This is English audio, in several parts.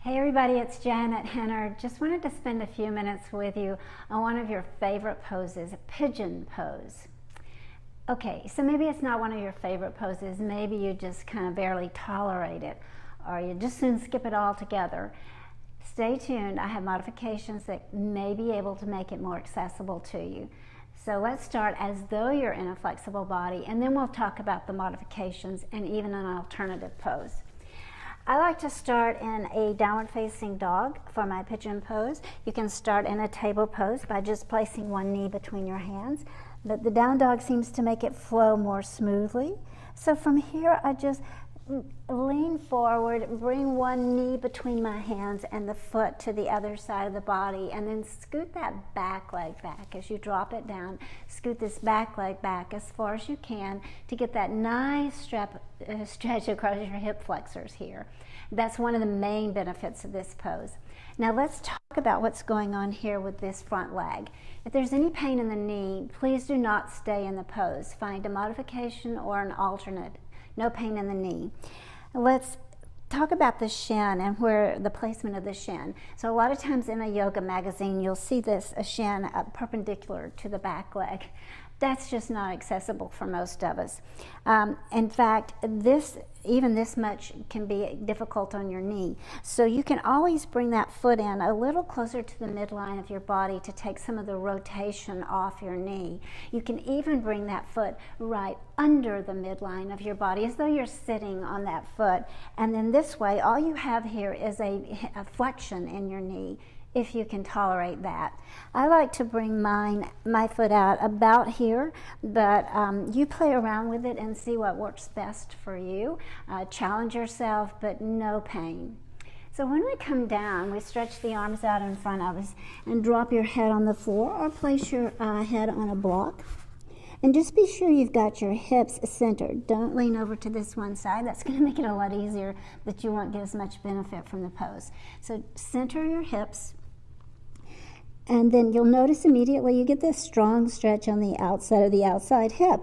Hey everybody, it's Janet Henner. Just wanted to spend a few minutes with you on one of your favorite poses, a pigeon pose. Okay, so maybe it's not one of your favorite poses, maybe you just kind of barely tolerate it, or you just soon skip it altogether. Stay tuned, I have modifications that may be able to make it more accessible to you. So let's start as though you're in a flexible body, and then we'll talk about the modifications and even an alternative pose. I like to start in a downward facing dog for my pigeon pose. You can start in a table pose by just placing one knee between your hands, but the down dog seems to make it flow more smoothly. So from here I just lean forward, bring one knee between my hands and the foot to the other side of the body, and then scoot that back leg back as you drop it down. Scoot this back leg back as far as you can to get that nice stretch across your hip flexors here. That's one of the main benefits of this pose. Now let's talk about what's going on here with this front leg. If there's any pain in the knee, please do not stay in the pose. Find a modification or an alternate. No pain in the knee. Let's talk about the shin and where the placement of the shin. So a lot of times in a yoga magazine, you'll see this a shin perpendicular to the back leg. That's just not accessible for most of us. In fact, even this much can be difficult on your knee. So you can always bring that foot in a little closer to the midline of your body to take some of the rotation off your knee. You can even bring that foot right under the midline of your body as though you're sitting on that foot. And then this way, all you have here is a flexion in your knee, if you can tolerate that. I like to bring my foot out about here, but you play around with it and see what works best for you. Challenge yourself, but no pain. So when we come down, we stretch the arms out in front of us and drop your head on the floor or place your head on a block. And just be sure you've got your hips centered. Don't lean over to this one side. That's going to make it a lot easier, but you won't get as much benefit from the pose. So center your hips. And then you'll notice immediately you get this strong stretch on the outside of the outside hip.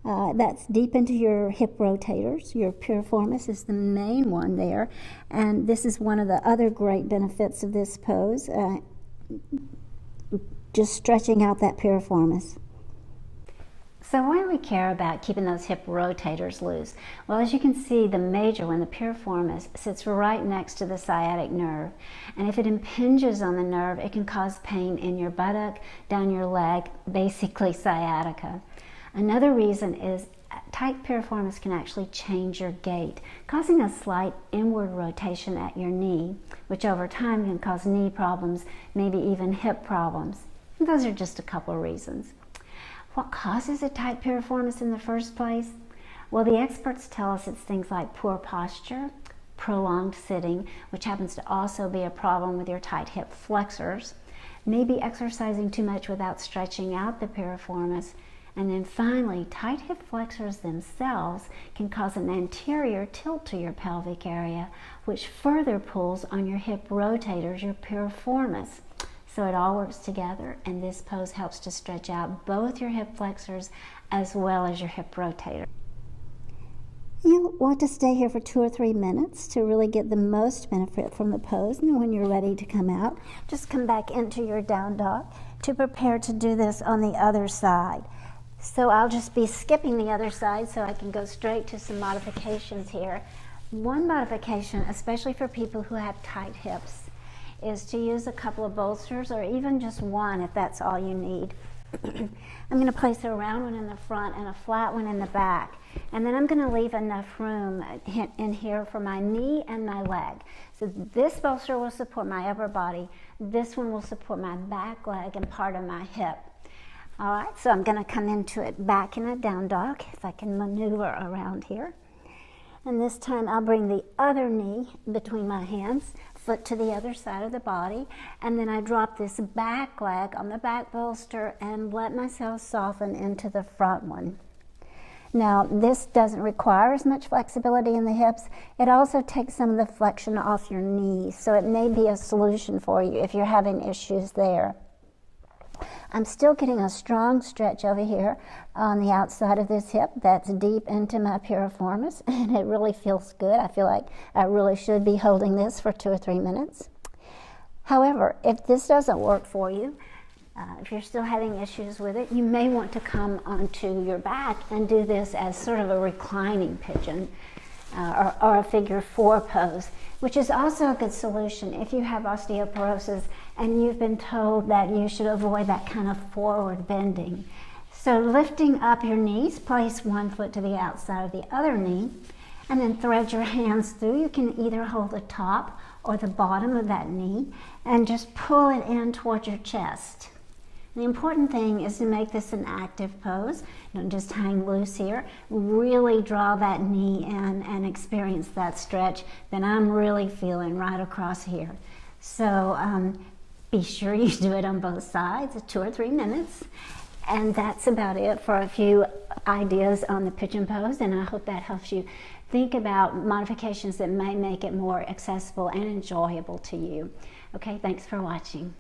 That's deep into your hip rotators. Your piriformis is the main one there. And this is one of the other great benefits of this pose, just stretching out that piriformis. So why do we care about keeping those hip rotators loose? Well, as you can see, the major one, the piriformis, sits right next to the sciatic nerve. And if it impinges on the nerve, it can cause pain in your buttock, down your leg, basically sciatica. Another reason is tight piriformis can actually change your gait, causing a slight inward rotation at your knee, which over time can cause knee problems, maybe even hip problems. And those are just a couple of reasons. What causes a tight piriformis in the first place? Well, the experts tell us it's things like poor posture, prolonged sitting, which happens to also be a problem with your tight hip flexors, maybe exercising too much without stretching out the piriformis, and then finally, tight hip flexors themselves can cause an anterior tilt to your pelvic area, which further pulls on your hip rotators, your piriformis. So it all works together, and this pose helps to stretch out both your hip flexors as well as your hip rotator. You want to stay here for 2 or 3 minutes to really get the most benefit from the pose, and then when you're ready to come out, just come back into your down dog to prepare to do this on the other side. So I'll just be skipping the other side so I can go straight to some modifications here. One modification, especially for people who have tight hips, is to use a couple of bolsters, or even just one if that's all you need. I'm going to place a round one in the front and a flat one in the back. And then I'm going to leave enough room in here for my knee and my leg. So this bolster will support my upper body. This one will support my back leg and part of my hip. All right, so I'm going to come into it back in a down dog, if I can maneuver around here. And this time I'll bring the other knee between my hands, foot to the other side of the body, and then I drop this back leg on the back bolster and let myself soften into the front one. Now, this doesn't require as much flexibility in the hips. It also takes some of the flexion off your knees, so it may be a solution for you if you're having issues there. I'm still getting a strong stretch over here on the outside of this hip that's deep into my piriformis, and it really feels good. I feel like I really should be holding this for 2 or 3 minutes. However, if this doesn't work for you, if you're still having issues with it, you may want to come onto your back and do this as sort of a reclining pigeon or a figure 4 pose, which is also a good solution if you have osteoporosis and you've been told that you should avoid that kind of forward bending. So lifting up your knees, place one foot to the outside of the other knee, and then thread your hands through. You can either hold the top or the bottom of that knee and just pull it in towards your chest. The important thing is to make this an active pose. Don't just hang loose here. Really draw that knee in and experience that stretch that I'm really feeling right across here. So be sure you do it on both sides, 2 or 3 minutes. And that's about it for a few ideas on the pigeon pose, and I hope that helps you think about modifications that may make it more accessible and enjoyable to you. Okay, thanks for watching.